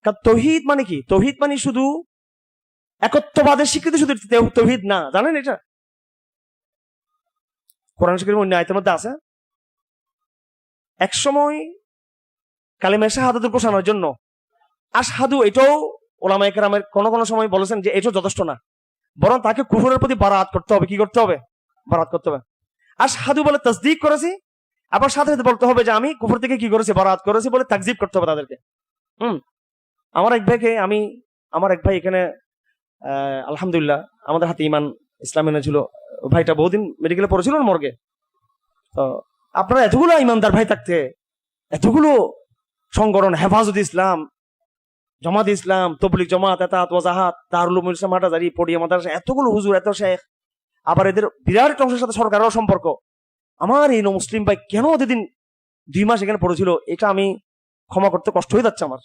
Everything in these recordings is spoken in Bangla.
কারণ তৌহিদ মানে কি? তৌহিদ মানে শুধু একত্ববাদের স্বীকৃতি, শুধু তৌহিদ না, জানেন এটা? কোরআন শরীফের অন্য আয়াতের মধ্যে আছে, এক সময় কালিমা শাহাদাতের ঘোষণার জন্য আশহাদু, এটাও ওলামায়ে কেরামের কোন সময় বলেছেন যে এটাও যথেষ্ট না, বরং তাকে কুফরের প্রতি বারাত করতে হবে। কি করতে হবে? বারাত করতে হবে। আশহাদু বলে তাসদিক করেছি, আবার সাথে সাথে বলতে হবে যে আমি কুফর থেকে কি করেছি? বারাত করেছি বলে তাকজিব করতে হবে তাদেরকে। আমার এক ভাই এখানে আলহামদুলিল্লাহ আমাদের হাতে ইমান ইসলাম এনেছিল। ভাইটা বহুদিন মেডিকেলে পড়েছিল মর্গে। তো আপনারা এতগুলো ইমানদার ভাই থাকতে, এতগুলো সংগঠন, হেফাজত ইসলাম, জামাত ইসলাম, তবলিগ জামাত, এতাত ওয়াজাহাত, দারুল উলুম ইসলাম হাটাজারি, পড়িয়া মাদ্রাসা, এতগুলো হুজুর, এত শেখ, আবার এদের বিরাট অংশের সাথে সরকারেরও সম্পর্ক। আমার এই মুসলিম ভাই কেন ওদের 2 মাস এখানে পড়েছিল, এটা আমি ক্ষমা করতে কষ্ট হয়ে যাচ্ছে আমার।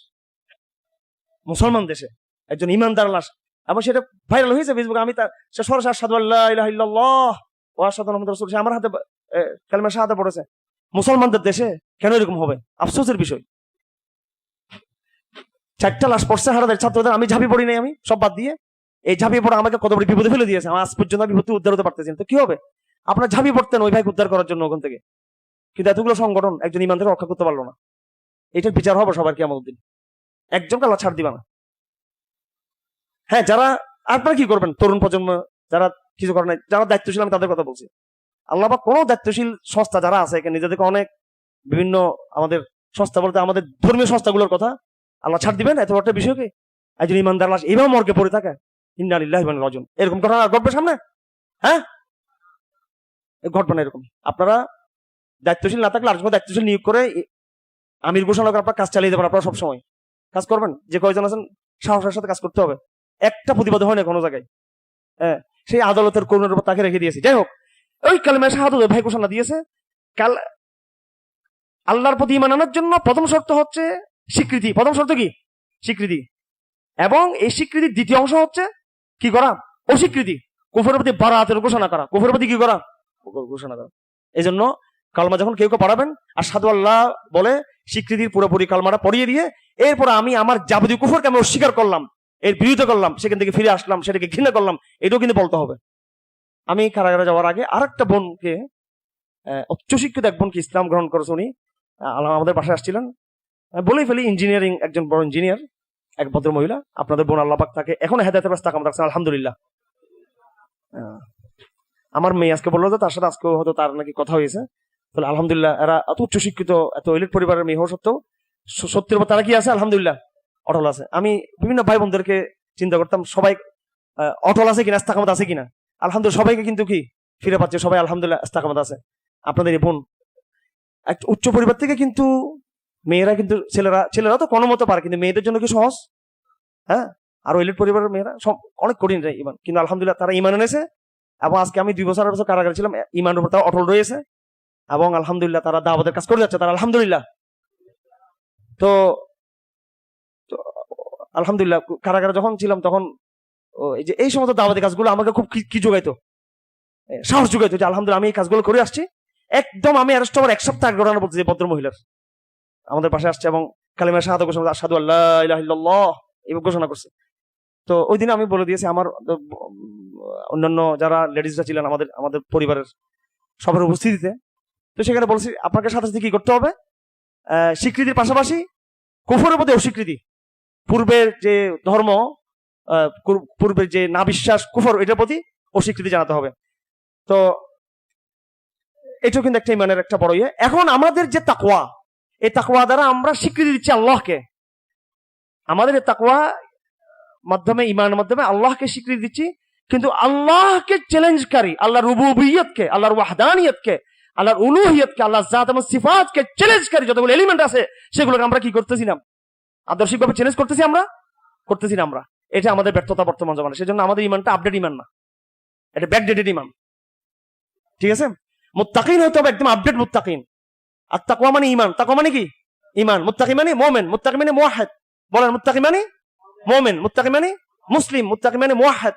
মুসলমান দেশে একজন ইমানদার লাশ, এবং সেটা ভাইরাল হয়েছে ফেসবুকে। আমি তার সরাসরি আশহাদু আল্লা ইলাহা ইল্লাল্লাহ ওয়া আশহাদু আন্না মুহাম্মাদুর রাসূলুল্লাহ আমার হাতে কালিমা শাহাদাত পড়েছে। মুসলমানদের দেশে কেন এরকম হবে? আফসোসের বিষয়। 4টা লাশ পড়ছে হারাদের ছাত্রদের, আমি ঝাঁপি পড়ি নাই, আমি সব বাদ দিয়ে এই ঝাঁপিয়ে পড়া আমাকে কত বড় বিপদে ফেলে দিয়েছে। আমার আজ পর্যন্ত বিপদ উদ্ধার হতে পারতেছেন। তো কি হবে? আপনার ঝাঁপিয়ে পড়তেন ওই ভাইকে উদ্ধার করার জন্য ওখান থেকে, কিন্তু এতগুলো সংগঠন একজন ইমানকে রক্ষা করতে পারলো না। এটার বিচার হবে সবার কিয়ামত দিন। একজনকে আল্লাহ ছাড় দিবা না। হ্যাঁ, যারা আপনারা কি করবেন? তরুণ প্রজন্ম যারা কিছু করে নাই, যারা দায়িত্বশীল, আমি তাদের কথা বলছি। আল্লাহ পাক কোন দায়িত্বশীল সংস্থা যারা আছে এখানে, নিজেদেরকে অনেক বিভিন্ন আমাদের সংস্থা বলতে আমাদের ধর্মীয় সংস্থাগুলোর কথা, আল্লাহ ছাড় দিবেন এত বড় বিষয়কে? একজন ইমানদার লাশ এভাবে মর্গে পড়ে থাকে, ইন্না লিল্লাহি ওয়া ইন্না ইলাইহি রাজিউন, এরকম ঘটনা ঘটবে সামনে? হ্যাঁ, ঘটবে না এরকম। আপনারা দায়িত্বশীল না থাকলে আরেকজন দায়িত্বশীল নিয়োগ করে আমির ঘোষণা করে আপনার কাজ চালিয়ে দেবেন। আপনারা সবসময় কাজ করবেন, যে কয়জন আছেন সাহসের সাথে কাজ করতে হবে। একটা প্রতিবাদ হয় না কোনো জায়গায়। হ্যাঁ, সেই আদালতের করুণের উপর তাকে রেখে দিয়েছে। যাই হোক, ওই কালিমা শাহাদাত ভাই ঘোষণা দিয়েছে। কাল আল্লাহর প্রতি ঈমান আনার জন্য প্রথম শর্ত হচ্ছে স্বীকৃতি। প্রথম শর্ত কি? স্বীকৃতি। এবং এই স্বীকৃতির দ্বিতীয় অংশ হচ্ছে কি করা? অস্বীকৃতি। কুফরের প্রতি বারাতের ঘোষণা করা। কুফরের প্রতি কি করা? ঘোষণা করা। এই জন্য কালমা যখন কেউ পড়াবেন, আশহাদু আল্লাহ বলে স্বীকৃতির পুরোপুরি কালমাটা পড়িয়ে দিয়ে, এরপর আমি আমার যাবতীয় কুফরকে আমি অস্বীকার করলাম, এর বিরোধিতা করলাম, সেখান থেকে ফিরে আসলাম, সেটাকে ঘৃণা করলাম, এটাও কিন্তু বলতে হবে। আমি কারাগারে যাওয়ার আগে আরেকটা বোনকে, উচ্চশিক্ষিত এক বোনকে ইসলাম গ্রহণ করেছে। উনি আমাদের বাসায় আসছিলেন, বলেই ফেলি ইঞ্জিনিয়ারিং, একজন বড় ইঞ্জিনিয়ার, এক ভদ্র মহিলা। আপনাদের বোন আল্লাহ পাক তাকে এখন হেদায়েতের রাস্তা কাম রাখছেন, আলহামদুলিল্লাহ। আমার মেয়ে আজকে বললো যে তার সাথে আজকে হয়তো তার নাকি কথা হয়েছে। তাহলে আলহামদুলিল্লাহ, এরা এত উচ্চশিক্ষিত, এত এলিট পরিবারের মেয়ে হওয়া সত্ত্বেও সত্যের উপর তারা কি আছে? আলহামদুলিল্লাহ অটল আছে। আমি বিভিন্ন ভাই বোনদেরকে চিন্তা করতাম, সবাই অটল আছে কিনা, ইস্তেকামত আছে কিনা। আলহামদুলিল্লাহ সবাইকে কিন্তু কি ফিরে পাচ্ছে, সবাই আলহামদুলিল্লাহ ইস্তেকামত আছে। আপনাদের এই বোন একটা উচ্চ পরিবার থেকে, কিন্তু মেয়েরা কিন্তু ছেলেরা তো কোনো মতো পারে, কিন্তু মেয়েদের জন্য কি সহজ? হ্যাঁ, আরো এলিট পরিবারের মেয়েরা সব অনেক কঠিন ইমান, কিন্তু আলহামদুলিল্লাহ তারা ইমান এনেছে। এবং আজকে আমি 2 বছর কারাগারে ছিলাম, ইমানের উপর তারা অটল রয়েছে, এবং আলহামদুলিল্লাহ তারা দাওয়াতের কাজ করে যাচ্ছে তারা, আলহামদুলিল্লাহ। তো আলহামদুলিল্লাহ কারাগারে যখন ছিলাম তখন এই সমস্ত দাওয়াতের কাজগুলো আমাকে খুব কি যোগাইতো, সাহস যোগাইতো যে আলহামদুলিল্লাহ আমি এই কাজগুলো করে আসছি। একদম আমি অ্যারেস্ট হওয়ার 1 সপ্তাহ আগে ঘটনা বলছি যে ভদ্র মহিলার আমাদের পাশে আসছে এবং কালিমা শাহাদাত ঘোষণা, আশহাদু আল্লা ইলাহা ইল্লাল্লাহ এই ঘোষণা করছে। তো ওই দিন আমি বলে দিয়েছি আমার অন্যান্য যারা লেডিসরা ছিলেন আমাদের পরিবারের সবার উপস্থিতিতে। তো সেখানে বলছি আপনাকে সাথে সাথে কি করতে হবে? স্বীকৃতির পাশাপাশি কুফরের প্রতি অস্বীকৃতি, পূর্বের যে ধর্ম, পূর্বের যে না বিশ্বাস, কুফর, এটার প্রতি অস্বীকৃতি জানাতে হবে। তো এটাও কিন্তু একটা ইমানের একটা বড় ইয়ে। এখন আমাদের যে তাকওয়া, এই তাকওয়া দ্বারা আমরা স্বীকৃতি দিচ্ছি আল্লাহকে। আমাদের এই তাকওয়া মাধ্যমে, ইমানের মাধ্যমে আল্লাহকে স্বীকৃতি দিচ্ছি, কিন্তু আল্লাহকে চ্যালেঞ্জকারী, আল্লাহর রুবুবিয়তকে, আল্লাহর ওয়াহদানিয়তকে, আল্লাহর উলুহিয়তকে, আল্লাহর জাত এবং সিফাতকে চ্যালেঞ্জকারী যতগুলো এলিমেন্ট আছে সেগুলোকে আমরা কি করতেছি না? আদর্শিকভাবে চ্যালেঞ্জ করতেছি করতেছি না আমরা। এটা আমাদের ব্যর্থতা বর্তমান জমানে। সেজন্য আমাদের ইমানটা আপডেট ইমান না, এটা ব্যাকডেটেড ইমান। ঠিক আছে? মুত্তাকিন হতে হবে একদম আপডেট মুত্তাকিন। আর তাকওয়া মানে ইমান, তাকওয়া মানে কি? ইমান। মুত্তাকি মানে মুমিন, মুত্তাকি মানে মুওয়াহহিদ। বলেন, মুত্তাকি মানে মুমিন, মুত্তাকি মানে মুসলিম, মুত্তাকি মানে মুওয়াহহিদ।